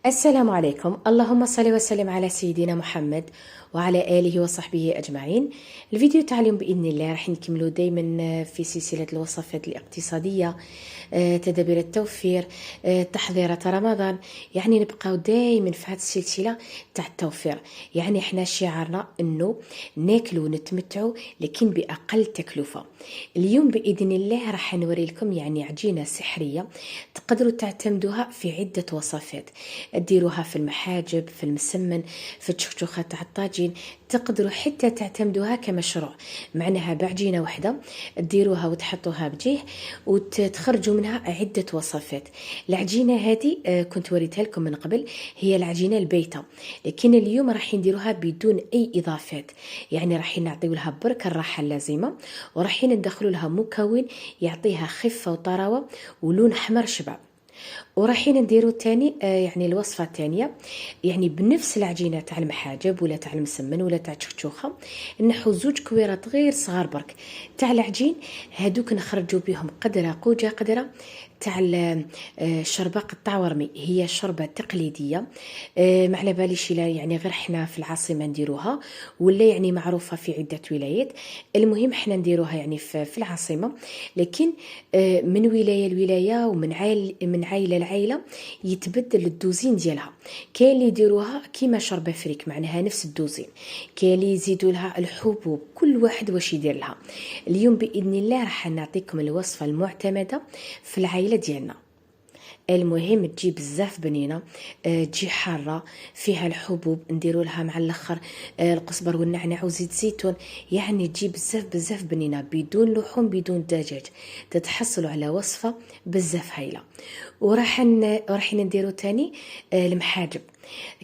السلام عليكم. اللهم صل وسلم على سيدنا محمد وعلى آله وصحبه أجمعين. الفيديو تاع اليوم بإذن الله راح نكملو دايما في سلسلة الوصفات الاقتصادية، تدابير التوفير، تحضيرات رمضان. يعني نبقاو دايما في هذه السلسلة تاع التوفير. يعني احنا شعارنا انه ناكلو ونتمتعو لكن بأقل تكلفة. اليوم بإذن الله راح نوري لكم يعني عجينة سحرية تقدروا تعتمدوها في عدة وصفات. ديروها في المحاجب، في المسمن، في التشكشوخة تاع الطاجين. تقدروا حتى تعتمدوها كمشروع، معناها بعجينة واحدة ديروها وتحطوها بجيه وتخرجوا منها عدة وصفات. العجينة هذه كنت وريتها لكم من قبل، هي العجينة البيتة، لكن اليوم راح نديروها بدون أي إضافات. يعني راح نعطيو لها برك الراحة اللازمة، وراح ندخلوا لها مكون يعطيها خفة وطراوة ولون أحمر شبع. ورايحين نديرو تاني يعني الوصفه الثانيه، يعني بنفس العجينه تاع المحاجب ولا تاع المسمن ولا تاع الشخشوخه، نحو زوج كويرات غير صغار برك تاع العجين. هادوك نخرجوا بهم قدره قوجه قدره تاع الشرباق الطعورمي. هي شربة تقليدية، ما على باليش لا يعني غير حنا في العاصمة نديروها ولا يعني معروفة في عدة ولايات. المهم حنا نديروها يعني في العاصمة، لكن من ولاية لولاية ومن عائلة لعائلة يتبدل الدوزين ديالها. كاين اللي يديروها كيما شربة فريك، معناها نفس الدوزين. كاين اللي يزيدوا لها الحبوب، كل واحد واش يدير لها. اليوم بإذن الله راح نعطيكم الوصفة المعتمدة في العائلة ديالنا. المهم تجي بزاف بنينه، تجي حاره فيها الحبوب، نديروا لها مع الاخر القزبر والنعناع وزيت زيتون. يعني تجي بزاف بنينه بدون لحوم بدون دجاج. تتحصلوا على وصفه بزاف هايله. وراح نديروا تاني المحاجب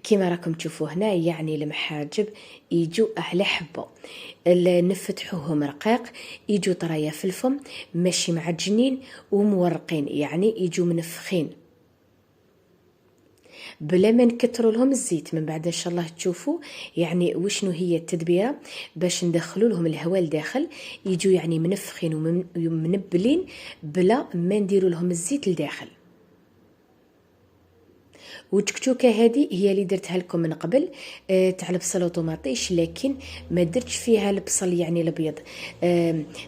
كما راكم تشوفوا هنا. يعني المحاجب يجوا على حبه، نفتحوهم رقيق، يجوا طرايه في الفم، ماشي معجنين ومورقين، يعني يجوا منفخين بلا ما نكثروا لهم الزيت. من بعد ان شاء الله تشوفوا يعني وشنو هي التدبيره باش ندخلوا لهم الهواء لداخل، يجوا يعني منفخين ومنبلين بلا ما نديروا لهم الزيت لداخل. والتكتوكه هذه هي اللي درتها لكم من قبل تاع البصل وطوماطيش، لكن ما درتش فيها البصل يعني الابيض.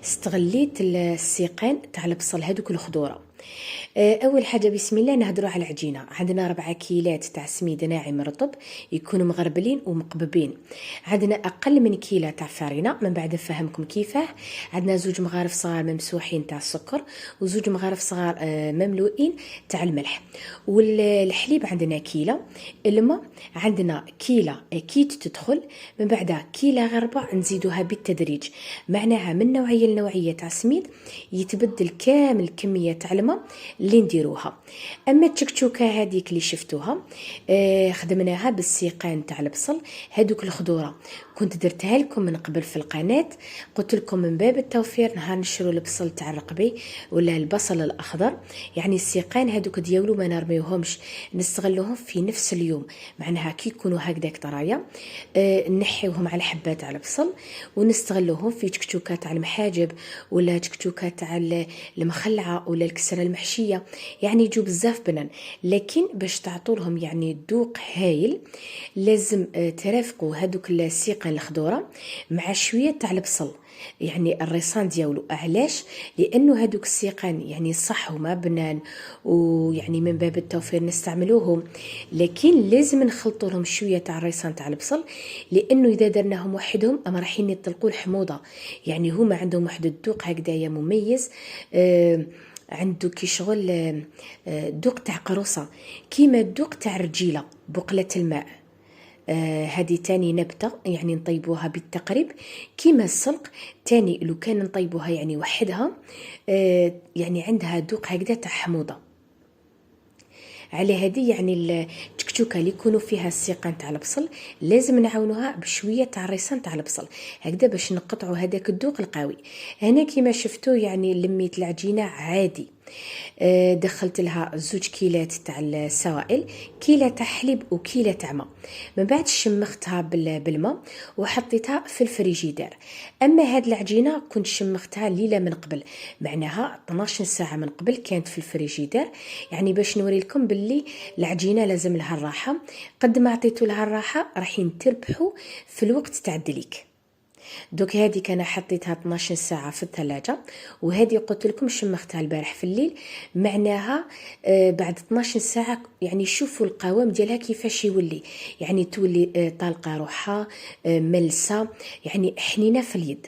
استغليت السيقان تاع البصل هذوك الخضوره. اول حاجه بسم الله نهضروا على العجينه. عندنا 4 كيلات تاع سميد ناعم رطب يكونوا مغربلين ومقببين. عندنا اقل من كيلة تاع فارينه، من بعد نفهمكم كيفاه. عندنا 2 مغارف صغار ممسوحين تاع السكر، و2 مغارف صغار مملوئين تاع الملح. والحليب عندنا كيلة. الماء عندنا كيلة اكيد تدخل، من بعد كيلة غير ربع نزيدوها بالتدريج. معناها من نوعيه لنوعيه تاع سميد يتبدل كامل كميه تاع الماء اللي نديروها. اما التشكشوكه هذيك اللي شفتوها خدمناها بالسيقان تاع البصل هذوك الخضوره. كنت درتها لكم من قبل في القناه، قلت لكم من باب التوفير نهار نشرو البصل تاع الرقبي ولا البصل الاخضر. يعني السيقان هذوك ديالو ما نرميوهمش، نستغلوهم في نفس اليوم. معناها كي يكونوا هكذاك طرايا نحيوهم على حبات تاع البصل ونستغلوهم في تكتوكات تاع المحاجب ولا تكتوكات تاع المخلعه ولا الكسره المحشيه. يعني يجوا بزاف بنان، لكن باش تعطوا لهم يعني ذوق هايل لازم ترافقوا هذوك السيقان الخضوره مع شويه تاع البصل، يعني الريصان ديالو. علاش؟ لانه هذوك السيقان يعني صح هما بنان ويعني من باب التوفير نستعملوهم، لكن لازم نخلطوا لهم شويه تاع الريصان تاع البصل، لانه اذا درناهم وحدهم اما رايحين يطلقوا الحموضه. يعني هما عندهم واحد الذوق هكذايا مميز. عنده كي شغل ذوق تاع قروصه، كيما الذوق تاع الرجيله بقله الماء. هذه تاني نبتة يعني نطيبوها بالتقريب كيما السلق. تاني لو كان نطيبوها يعني وحدها يعني عندها ذوق هكذا تاع حموضة. على هذه يعني التكتوكه اللي يكونوا فيها السيقان تاع البصل لازم نعاونوها بشويه تاع الريسان تاع البصل هكذا باش نقطعوا هذاك الذوق القوي. هنا كيما شفتوا يعني لميت العجينه عادي، دخلت لها 2 كيلات تاع السوائل، كيله تاع حليب وكيله تاع ماء. من بعد شمختها بالماء وحطيتها في الفريجيدير. اما هاد العجينه كنت شمختها ليله من قبل، معناها 12 ساعه من قبل كانت في الفريجيدير، يعني باش نوري لكم باللي العجينه لازم لها الراحه. قد ما عطيتو لها الراحه راحين تربحوا في الوقت تاع الدليك. دوك هذيك انا حطيتها 12 ساعه في الثلاجه، وهذه قلت لكم شمختها البارح في الليل، معناها بعد 12 ساعه يعني شوفوا القوام ديالها كيفاش يولي، يعني تولي طالقه روحها، ملسه، يعني حنينه في اليد.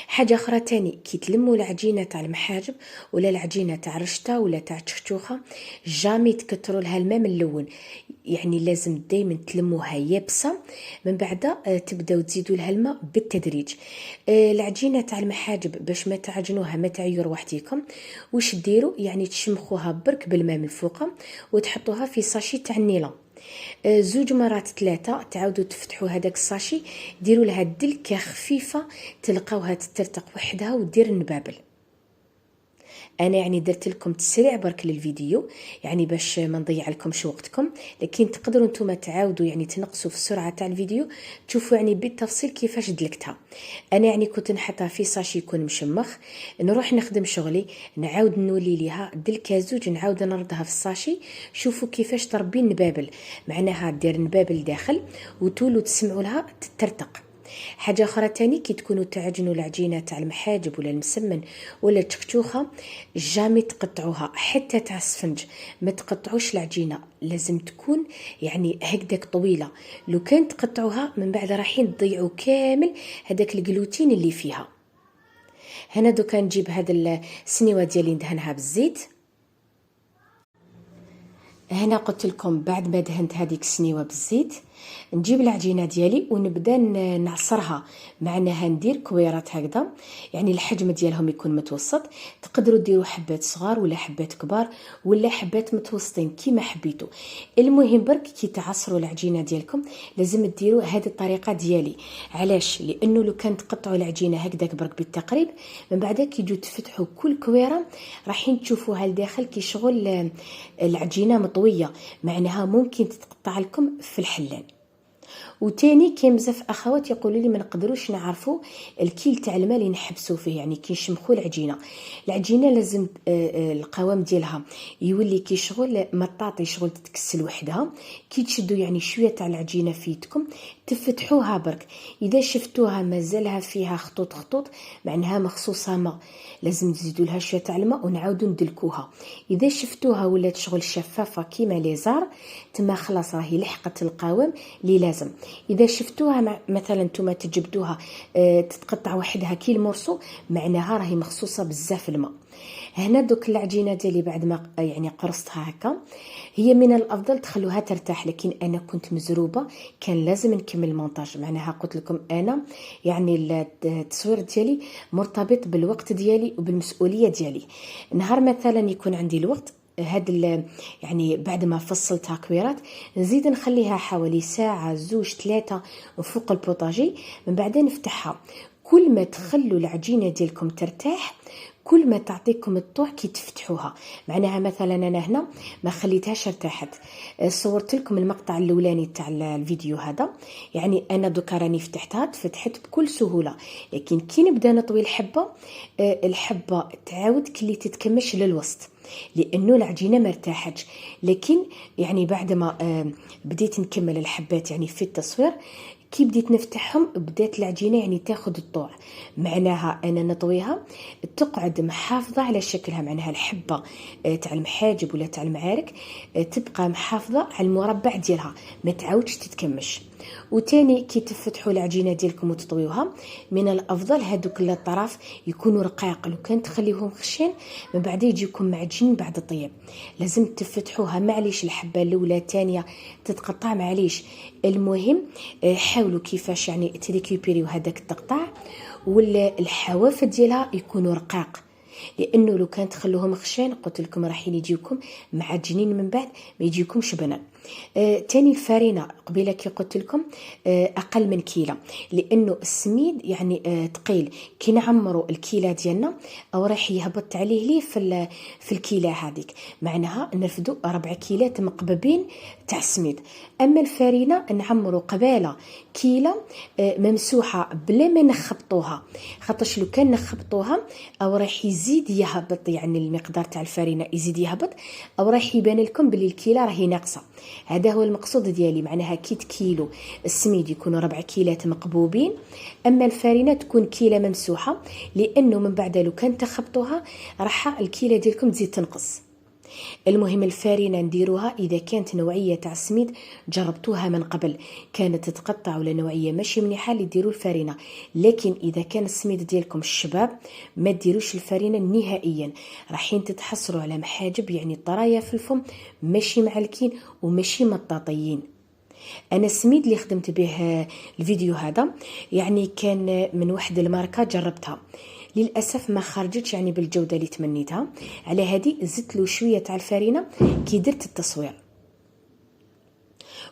حاجه اخرى تاني، كي تلموا العجينه تاع المحاجب ولا العجينه تاع رشته ولا تاع تشكشوخه، جامي تكتروا لها الماء ملون، يعني لازم دائما تلموها يابسه، من بعد تبداو تزيدوا لها الماء بالتدريج. العجينه تاع المحاجب باش ما تعجنوها ما تعير وحديكم، واش ديروا يعني تشمخوها برك بالماء من فوق وتحطوها في ساشي تاع النيلون. 2 مرات 3 تعاودوا تفتحوا هذاك الساشي، ديروا لها دلكه خفيفه تلقاوها تترتق وحدها ودير النبابل. انا يعني درت لكم تسريع برك للفيديو، يعني باش ما نضيع لكمش وقتكم، لكن تقدروا نتوما تعاودوا يعني تنقصوا في السرعه تاع الفيديو تشوفوا يعني بالتفصيل كيفاش دلكتها. انا يعني كنت نحطها في ساشي يكون مشمخ، نروح نخدم شغلي نعاود نولي ليها دلكه 2 نعاود نردها في الساشي. شوفوا كيفاش تربي النبابل، معناها دير نبابل داخل وتولوا تسمعوا لها تترتق. حاجه اخرى تاني، كي تكونوا تعجنوا العجينه تاع المحاجب ولا المسمن ولا التشكشوخه، جامي تقطعوها حتى تاع السفنج، ما تقطعوش العجينه، لازم تكون يعني هكذاك طويله، لو كان تقطعوها من بعد رايحين تضيعوا كامل هذاك الجلوتين اللي فيها. هنا دوكا نجيب هذا السنيوه ديالي ندهنها بالزيت. هنا قلت لكم بعد ما دهنت هذيك السنيوه بالزيت، نجيب العجينه ديالي ونبدا نعصرها، معناها ندير كويرات هكذا، يعني الحجم ديالهم يكون متوسط. تقدروا ديروا حبات صغار ولا حبات كبار ولا حبات متوسطين كيما حبيتوا. المهم برك كي تعصروا العجينه ديالكم لازم ديروا هذه الطريقه ديالي. علاش؟ لانه لو كان تقطعوا العجينه هكذاك برك بالتقريب، من بعد كي تجوا تفتحوا كل كويره رايحين تشوفوها لداخل كي شغل العجينه مطويه، معناها ممكن تتقطع لكم في الحلال. وتاني كاين بزاف اخوات يقولوا لي ما نقدروش نعرفوا الكيل تاع الماء اللي نحبسوا فيه، يعني كي نشمخوا العجينه لازم القوام ديالها يولي كي شغل مطاطي، شغل تتكسل وحدها. كي تشدوا يعني شويه تاع العجينه في يدكم تفتحوها برك، اذا شفتوها مازالها فيها خطوط خطوط معناها مخصوصه ماء، لازم تزيدوا لها شويه تاع الماء ونعاودوا ندلكوها. اذا شفتوها ولات شغل شفافه كيما ليزار تما خلاص راهي لحقت القوام اللي لازم. اذا شفتوها مثلا نتوما تجبدوها تتقطع وحدها كي المرسو، معناها راهي مخصوصه بزاف الماء. هنا دوك العجينه ديالي بعد ما يعني قرصتها هكا، هي من الافضل تخلوها ترتاح، لكن انا كنت مزروبه كان لازم نكمل المونتاج، معناها قلت لكم انا يعني التصوير ديالي مرتبط بالوقت ديالي وبالمسؤوليه ديالي. نهار مثلا يكون عندي الوقت هاد يعني بعد ما فصلتها كويرات نزيد نخليها حوالي ساعه 2 3 فوق البوطاجي، من بعد نفتحها. كل ما تخلوا العجينه ديالكم ترتاح كل ما تعطيكم الطوع كي تفتحوها. معناها مثلا انا هنا ما خليتهاش ارتاحت، صورت لكم المقطع الاولاني تاع الفيديو هذا، يعني انا دوكا راني فتحتها تفتحت بكل سهوله، لكن كي نبدا نطوي الحبه تعاود كلي تتكمش للوسط لانه العجينه ما ارتاحتش. لكن يعني بعد ما بديت نكمل الحبات يعني في التصوير كي بديت نفتحهم بدات العجينه يعني تاخذ الطوع، معناها انا نطويها تقعد محافظه على شكلها، معناها الحبه تاع المحاجب ولا تاع المعارك تبقى محافظه على المربع ديالها ما تعاودش تتكمش. وتاني كي تفتحوا العجينه ديالكم وتطويوها من الافضل هذوك الطرف يكونوا رقاق، لو كان تخليوهم خشين من بعد يجيكم معجنين بعد الطيب. لازم تفتحوها، معليش الحبه الاولى الثانيه تتقطع معليش، المهم حاولوا كيفاش يعني تريكوبيريو هذاك التقطاع ولا الحواف ديالها يكونوا رقاق، لانه لو كان تخلوهم خشين قلت لكم راح يجيكم معجنين من بعد ما يجيكمش بنان. تاني الفارينه قبيله كي قلت لكم اقل من كيلة، لانه السميد يعني ثقيل. كي نعمروا الكيلة ديالنا او راح يهبط عليه ليه في الكيلة هذيك، معناها نرفدوا 4 كيلات مقببين تاع السميد. اما الفارينه نعمروا قباله كيلة ممسوحه بلا ما نخبطوها، خاطرش لو كان نخبطوها او راح يزيد يهبط، يعني المقدار تاع الفارينه يزيد يهبط، او راح يبان لكم بلي الكيلة راهي ناقصه. هذا هو المقصود ديالي، معناها كي كيلو السميد يكونوا 4 كيلات مقبوبين، اما الفارينه تكون كيلة ممسوحه، لانه من بعد لو كان تخبطوها راح الكيلة ديالكم تزيد تنقص. المهم الفارينه نديروها اذا كانت نوعيه تاع السميد جربتوها من قبل كانت تتقطع ولا نوعيه ماشي مليحه اللي ديروا الفارينه. لكن اذا كان السميد ديالكم الشباب ما ديروش الفارينه نهائيا، راحين تتحصلوا على محاجب يعني طرايا في الفم ماشي معلكين وماشي مطاطيين. انا السميد اللي خدمت به الفيديو هذا يعني كان من واحد الماركه جربتها، للاسف ما خرجتش يعني بالجوده اللي تمنيتها. على هذه زدت له شويه تاع الفارينه كي درت التصوير،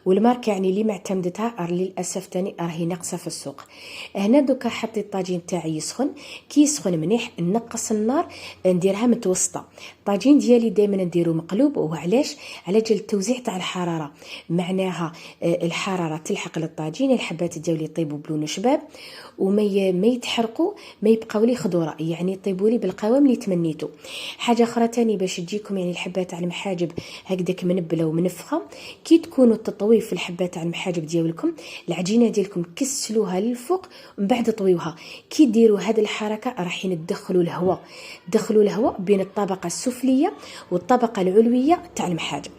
والماركه يعني اللي معتمدتها للاسف تاني راهي ناقصه في السوق. هنا دوكا حطيت الطاجين تاعي يسخن، كي يسخن مليح نقص النار نديرها متوسطه. الطاجين ديالي دائما نديرو مقلوب، وعلاش؟ على جال التوزيع تاع الحراره، معناها الحراره تلحق للطاجين، الحبات ديالي يطيبوا بلون شباب وما يتحرقوا، ما يبقاو لي خضوره، يعني يطيبوا لي بالقوام اللي تمنيتو. حاجه اخرى تاني باش تجيكم يعني الحبات تاع المحاجب هكذاك منبله ومنفخه، كي تكونوا تطوي في الحبات تاع المحاجب ديالكم العجينه ديالكم كسلوها للفوق ومن بعد طويوها. كي ديروا هذه الحركه راح ندخلوا الهواء بين الطبقه السفليه والطبقه العلويه تاع المحاجب.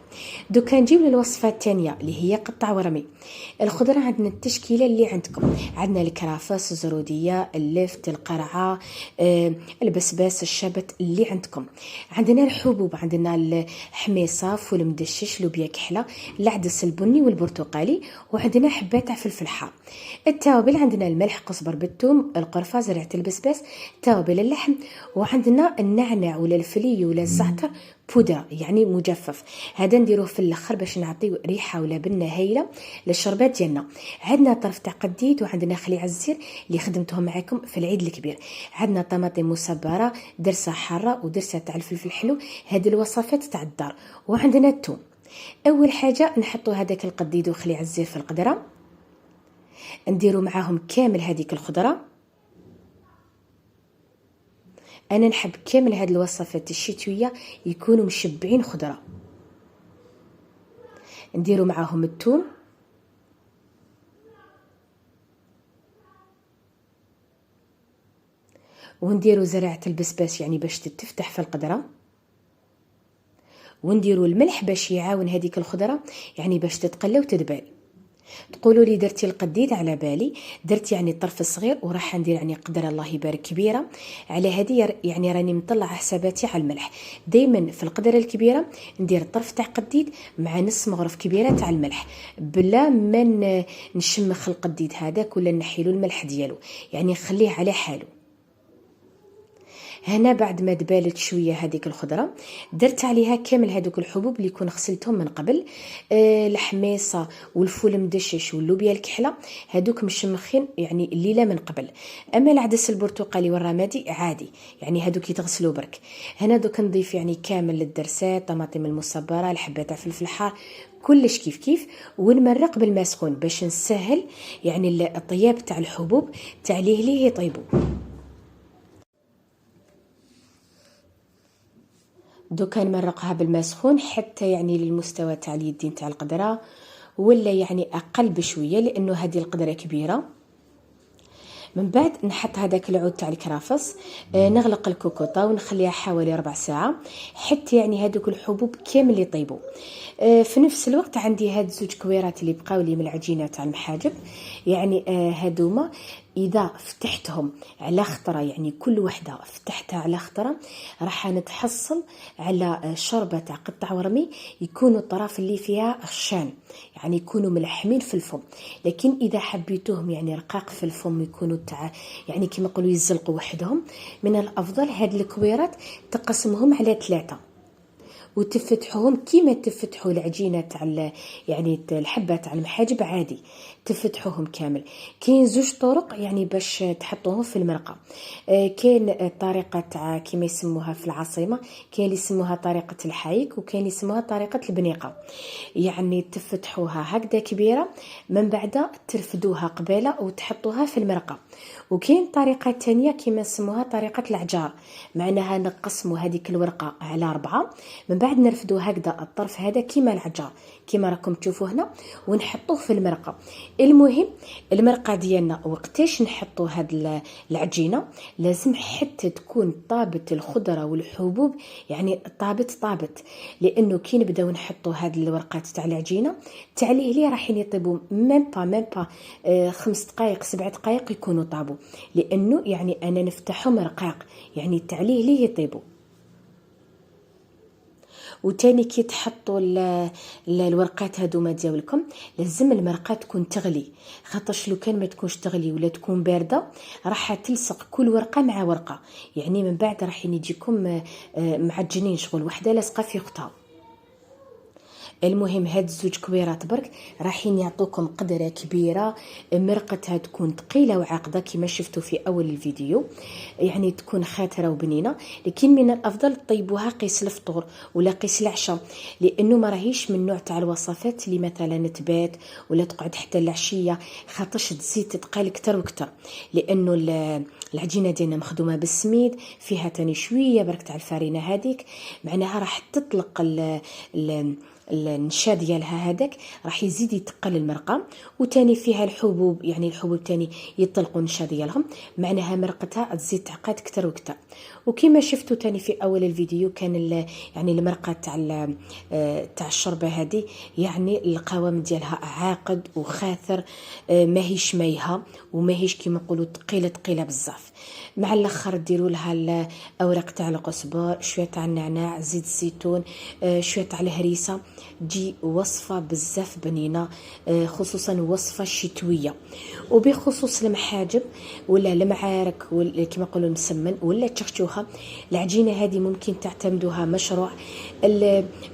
دوكا نجيب للوصفه الثانيه اللي هي قطع ورمي. الخضره عندنا التشكيله اللي عندكم، عندنا الكرافس، الزروديه، اللفت، القرعه، البسباس، الشبت اللي عندكم. عندنا الحبوب، عندنا الحميصه، فول مدشش، لوبيا كحله، العدس البني والبرتقالي، وعندنا حبات تاع فلفل حار. التوابل عندنا الملح، قزبر بالثوم، القرفه، زرعه البسباس، توابل اللحم، وعندنا النعناع ولا الفلي ولا الزعتر بودرة يعني مجفف. هذا نديروه في الاخر باش نعطيو ريحه ولا بنه هايله للشربات ديالنا. عندنا طرف تاع قديد، وعندنا خلي عزير اللي خدمتهم معكم في العيد الكبير. عندنا طماطم مصبره، درسه حاره ودرسه تاع الفلفل الحلو، هذه الوصفات تاع الدار. وعندنا الثوم. اول حاجه نحطوا هذاك القديد وخلي عزير في القدره، نديروا معاهم كامل هذيك الخضره. انا نحب كامل هاد الوصفات الشتويه يكونوا مشبعين خضره. نديروا معاهم الثوم، ونديروا زرعه البسباس يعني باش تتفتح في القدره، ونديروا الملح باش يعاون هذيك الخضره يعني باش تتقلى وتذبل. تقولوا لي درتي القديد، على بالي درت يعني الطرف الصغير، وراح ندير يعني قدره الله يبارك كبيره. على هذه يعني راني مطلعه حساباتي على الملح. دائما في القدره الكبيره ندير الطرف تاع قديد مع نص مغرف كبيره تاع الملح، بلا ما نشمخ القديد هذاك ولا نحيلو الملح ديالو، يعني نخليه على حاله. هنا بعد ما دبالت شويه هذيك الخضره درت عليها كامل هذوك الحبوب اللي كون غسلتهم من قبل، الحميصه والفول مدشش واللوبيا الكحله، هذوك مشمخين يعني الليله من قبل. اما العدس البرتقالي والرمادي عادي يعني هذوك يتغسلوا برك. هنا دوك نضيف يعني كامل الدرسات، طماطم المصبره، الحبات تاع فلفل حار، كلش كيف كيف، ونمرق بالماء سخون باش نسهل يعني الطياب تاع الحبوب تاع ليه يطيبوا. دوكا نمرقها بالماء سخون حتى يعني للمستوى تاع اليدين تاع القدره، ولا يعني اقل بشويه لانه هذه القدره كبيره. من بعد نحط هذاك العود تاع الكرافس، نغلق الكوكوطه ونخليها حوالي ربع ساعه حتى يعني هذوك الحبوب كامل يطيبوا. في نفس الوقت عندي هاد 2 كويرات اللي بقاو لي من العجينه تاع المحاجب، يعني هادوما اذا فتحتهم على خطره، يعني كل وحده فتحتها على خطره، راح نتحصل على شوربه تاع قطع ورمي يكونوا الطرف اللي فيها خشان، يعني يكونوا ملحمين في الفم. لكن اذا حبيتوهم يعني رقاق في الفم يكونوا تاع يعني كما نقولوا يزلقوا وحدهم، من الافضل هاد الكويرات تقسمهم على 3، وتفتحوهم كيما تفتحوا العجينه تاع يعني الحبه تاع المحاجب عادي، تفتحوهم كامل. كاين زوج طرق يعني باش تحطوهم في المرقه. كاين الطريقه تاع كيما يسموها في العاصمه، كاين اللي يسموها طريقه الحايك، وكاين اللي يسموها طريقه البنيقه. يعني تفتحوها هكذا كبيره، من بعد ترفدوها قباله وتحطوها في المرقه. وكاين طريقه تانية كيما نسموها طريقه العجار، معناها نقسموا هذيك الورقه على 4، من بعد نرفدوا هكذا الطرف هذا كيما العجار كيما راكم تشوفوا هنا، ونحطوه في المرقه. المهم المرقه ديالنا وقتاش نحطوا هاد العجينه، لازم حتى تكون طابت الخضره والحبوب، يعني طابت، لانه كي نبداو نحطوا هاد الورقات تاع العجينه تاع لي راحين يطيبوا ميم با 5 دقائق 7 دقائق يكونوا طابوا، لانه يعني انا نفتحهم رقاق يعني تاع ليه يطيبوا. وتاني كي تحطوا الورقات هذوما ديالكم لازم المرقه تكون تغلي، خاطرش لو كان ما تكونش تغلي ولا تكون بارده راح تلصق كل ورقه مع ورقه، يعني من بعد راح يجيكم معجنين شغل وحده لاصقه في اختها. المهم هاد الزوج كبيرات برك راحين يعطوكم قدره كبيره، مرقتها تكون ثقيله وعاقده كما شفتوا في اول الفيديو، يعني تكون خاتره وبنينه. لكن من الافضل طيبوها قيس الفطور ولا قيس العشاء، لانه ما راهيش من نوع تاع الوصفات اللي مثلا تبات ولا تقعد حتى العشيه، خاطرش تزيد تتقال كتر وكتر، لانه العجينه ديالنا مخدومه بالسميد، فيها تاني شويه برك تاع الفارينه هذيك، معناها راح تطلق النشا ديالها هذاك راح يزيد يتقل المرقه. وتاني فيها الحبوب، يعني الحبوب تاني يطلقوا النشا ديالهم، معناها مرقتها تزيد تعقد كتر وكتر. وكما شفتوا تاني في اول الفيديو كان يعني المرقه تاع الشوربه هذه، يعني القوام ديالها عاقد وخاثر، ماهيش مايهه وماهيش كيما نقولوا ثقيله بزاف. مع الاخر ديروا لها الاوراق تاع القزبر، شويه تاع النعناع، زيت الزيتون، شويه تاع الهريسه، تجي وصفه بزاف بنينه، خصوصا وصفه شتويه. وبخصوص المحاجب ولا المعارك كما نقولوا المسمن ولا التشخشوخه، العجينه هذه ممكن تعتمدوها مشروع.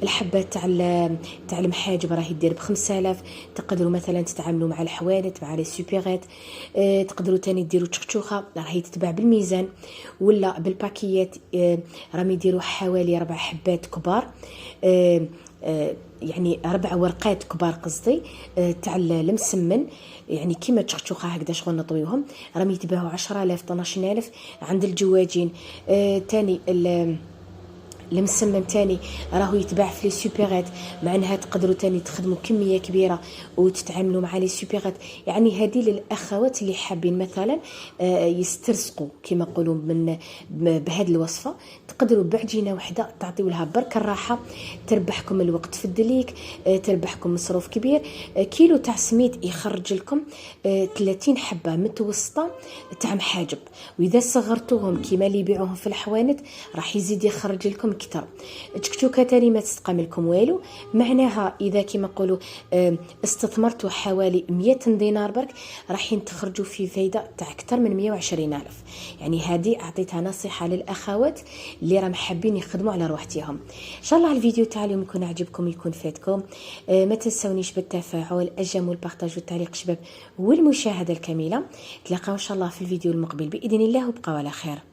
الحبه تاع المحاجب راهي دير ب5000، تقدروا مثلا تتعاملوا مع الحوانت مع لي سوبيغيت، تقدروا تاني ديروا تشخشوخه راهي تتباع بالميزان ولا بالباكيات، راهم يديروا حوالي 4 حبات كبار، يعني 4 ورقات كبار قصدي تاع المسمن، يعني كيما تشخشوخه هكذا شغل نطويوهم، راهم يتباعوا 10000 12000 عند الجواجين. تاني المسمن تاني راهو يتباع في لي سوبيغات، معناها تقدروا تاني تخدموا كميه كبيره وتتعاملوا مع لي سوبيغات. يعني هذه للاخوات اللي حابين مثلا يسترزقوا كما نقولوا بهذه الوصفه، تقدروا بعجينه وحده تعطيوا لها برك الراحه، تربحكم الوقت في الدليك، تربحكم مصروف كبير. كيلو تاع سميد يخرج لكم 30 حبه متوسطه تاع محاجب، واذا صغرتوهم كيما اللي يبيعوهم في الحوانت راح يزيد يخرج لكم كتر. تشكشوكه تاني ما تستقام لكم والو، معناها اذا كيما نقولوا استثمرتوا حوالي 100 دينار برك راحين تخرجوا في فايده تاع اكثر من 120,000. يعني هذه اعطيتها نصيحه للاخوات اللي راهم حابين يخدموا على روحتهم. ان شاء الله الفيديو تاع اليوم يكون عجبكم يكون فاتكم. ما تنسونيش بالتفاعل، الجيم والبارطاج والتعليق شباب والمشاهده الكامله. تلاقاو ان شاء الله في الفيديو المقبل باذن الله، وبقاو على خير.